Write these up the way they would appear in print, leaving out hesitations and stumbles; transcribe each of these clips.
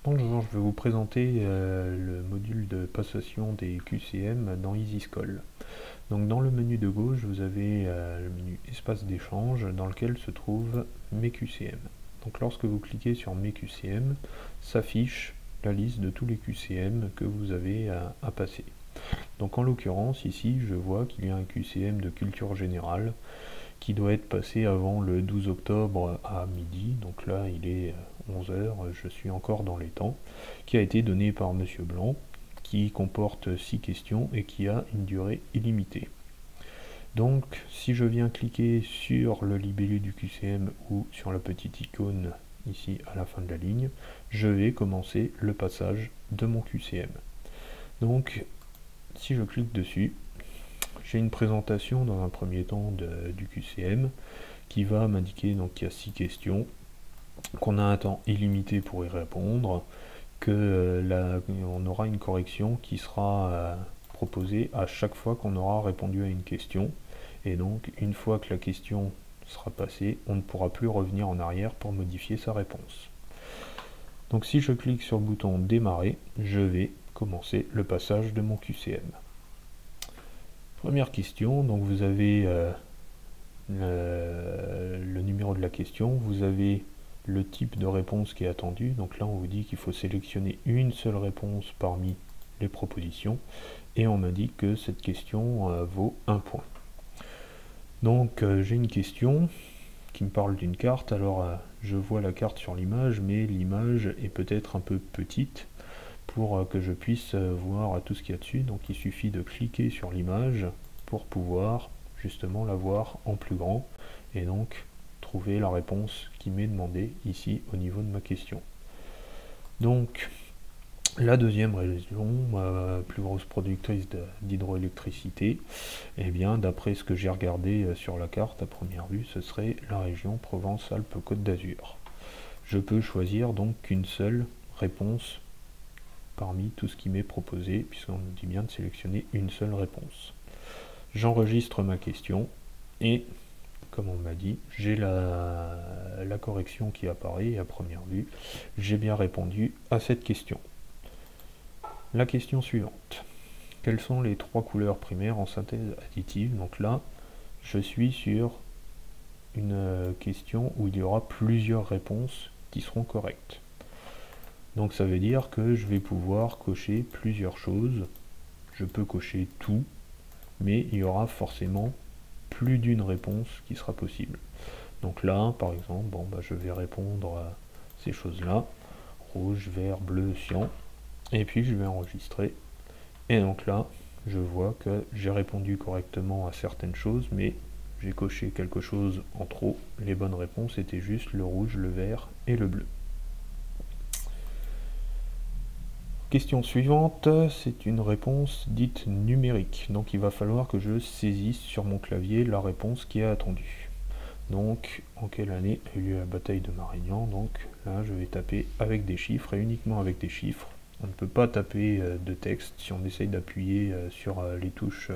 Bonjour, je vais vous présenter le module de passation des QCM dans EasySchool. Donc dans le menu de gauche, vous avez le menu espace d'échange dans lequel se trouvent mes QCM. Donc lorsque vous cliquez sur mes QCM, s'affiche la liste de tous les QCM que vous avez à passer. Donc en l'occurrence, ici, je vois qu'il y a un QCM de culture générale qui doit être passé avant le 12 octobre à midi, donc là il est 11 h, je suis encore dans les temps, qui a été donné par Monsieur Blanc, qui comporte 6 questions et qui a une durée illimitée. Donc si je viens cliquer sur le libellé du QCM ou sur la petite icône ici à la fin de la ligne, je vais commencer le passage de mon QCM. Donc si je clique dessus, j'ai une présentation dans un premier temps du QCM qui va m'indiquer qu'il y a 6 questions, qu'on a un temps illimité pour y répondre, qu'on aura une correction qui sera proposée à chaque fois qu'on aura répondu à une question. Et donc, une fois que la question sera passée, on ne pourra plus revenir en arrière pour modifier sa réponse. Donc si je clique sur le bouton démarrer, je vais commencer le passage de mon QCM. Première question, donc vous avez le numéro de la question, vous avez le type de réponse qui est attendu, donc là on vous dit qu'il faut sélectionner une seule réponse parmi les propositions, et on m'indique que cette question vaut 1 point. Donc j'ai une question qui me parle d'une carte, alors je vois la carte sur l'image, mais l'image est peut-être un peu petite pour que je puisse voir tout ce qu'il y a dessus, donc il suffit de cliquer sur l'image pour pouvoir justement la voir en plus grand et donc trouver la réponse qui m'est demandée ici au niveau de ma question. Donc la deuxième région, plus grosse productrice d'hydroélectricité, et bien d'après ce que j'ai regardé sur la carte à première vue, ce serait la région Provence-Alpes-Côte d'Azur. Je peux choisir donc qu'une seule réponse parmi tout ce qui m'est proposé, puisqu'on me dit bien de sélectionner une seule réponse. J'enregistre ma question et, comme on m'a dit, j'ai la correction qui apparaît et à première vue, j'ai bien répondu à cette question. La question suivante. Quelles sont les 3 couleurs primaires en synthèse additive? Donc là, je suis sur une question où il y aura plusieurs réponses qui seront correctes. Donc ça veut dire que je vais pouvoir cocher plusieurs choses. Je peux cocher tout, mais il y aura forcément plus d'une réponse qui sera possible. Donc là, par exemple, je vais répondre à ces choses-là. Rouge, vert, bleu, cyan. Et puis je vais enregistrer. Et donc là, je vois que j'ai répondu correctement à certaines choses, mais j'ai coché quelque chose en trop. Les bonnes réponses étaient juste le rouge, le vert et le bleu. Question suivante, c'est une réponse dite numérique. Donc il va falloir que je saisisse sur mon clavier la réponse qui est attendue. Donc en quelle année a eu lieu la bataille de Marignan? Donc là je vais taper avec des chiffres et uniquement avec des chiffres. On ne peut pas taper de texte si on essaye d'appuyer sur les touches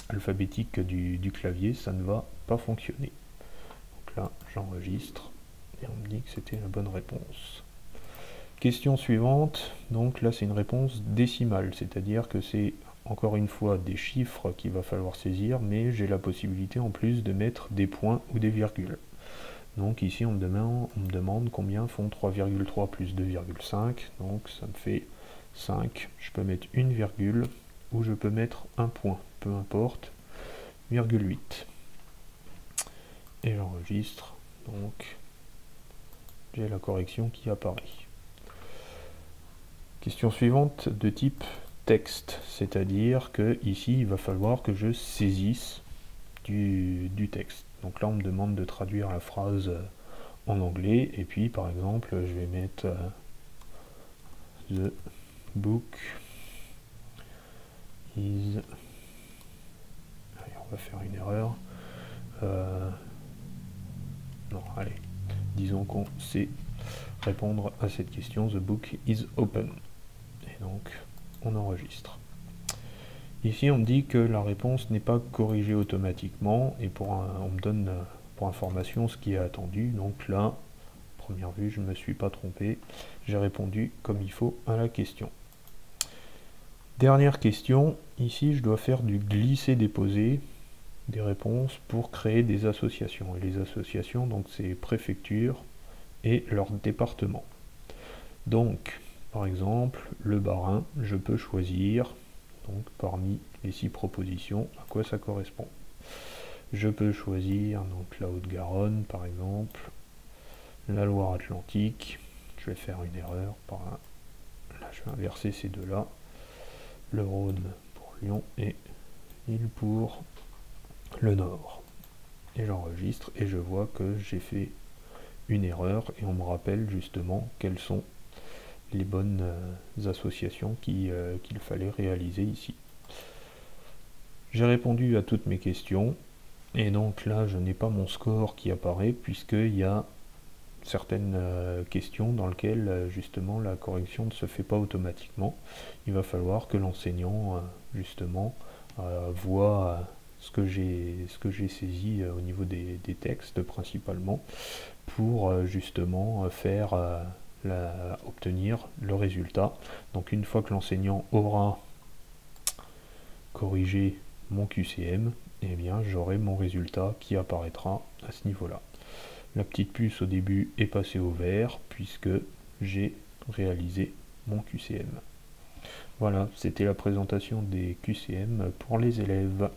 alphabétiques du clavier, ça ne va pas fonctionner. Donc là j'enregistre et on me dit que c'était la bonne réponse. Question suivante, donc là c'est une réponse décimale, c'est-à-dire que c'est encore une fois des chiffres qu'il va falloir saisir, mais j'ai la possibilité en plus de mettre des points ou des virgules. Donc ici on me demande combien font 3,3 plus 2,5, donc ça me fait 5, je peux mettre une virgule ou je peux mettre un point, peu importe, virgule 8. Et j'enregistre, donc j'ai la correction qui apparaît. Question suivante de type texte, c'est-à-dire que ici il va falloir que je saisisse du texte. Donc là on me demande de traduire la phrase en anglais et puis par exemple je vais mettre the book is... Allez, on va faire une erreur. Non, allez, disons qu'on sait répondre à cette question, the book is open. Et donc on enregistre. Ici on me dit que la réponse n'est pas corrigée automatiquement et on me donne pour information ce qui est attendu. Donc là première vue, je ne me suis pas trompé. J'ai répondu comme il faut à la question. Dernière question, ici je dois faire du glisser-déposer des réponses pour créer des associations. Et les associations, donc c'est préfecture et leur département. Donc, par exemple, le Bas-Rhin, je peux choisir, donc parmi les 6 propositions, à quoi ça correspond. Je peux choisir donc la Haute-Garonne, par exemple, la Loire-Atlantique. Je vais faire une erreur par là. Là, je vais inverser ces deux-là. Le Rhône pour Lyon et Lille pour le Nord. Et j'enregistre et je vois que j'ai fait une erreur et on me rappelle justement quelles sont les bonnes associations qu'il fallait réaliser ici. J'ai répondu à toutes mes questions et donc là je n'ai pas mon score qui apparaît puisqu'il y a certaines questions dans lesquelles justement la correction ne se fait pas automatiquement. Il va falloir que l'enseignant justement voit ce que j'ai saisi au niveau des textes principalement pour justement faire obtenir le résultat. Donc une fois que l'enseignant aura corrigé mon QCM, eh bien j'aurai mon résultat qui apparaîtra à ce niveau-là. La petite puce au début est passée au vert puisque j'ai réalisé mon QCM. Voilà, c'était la présentation des QCM pour les élèves.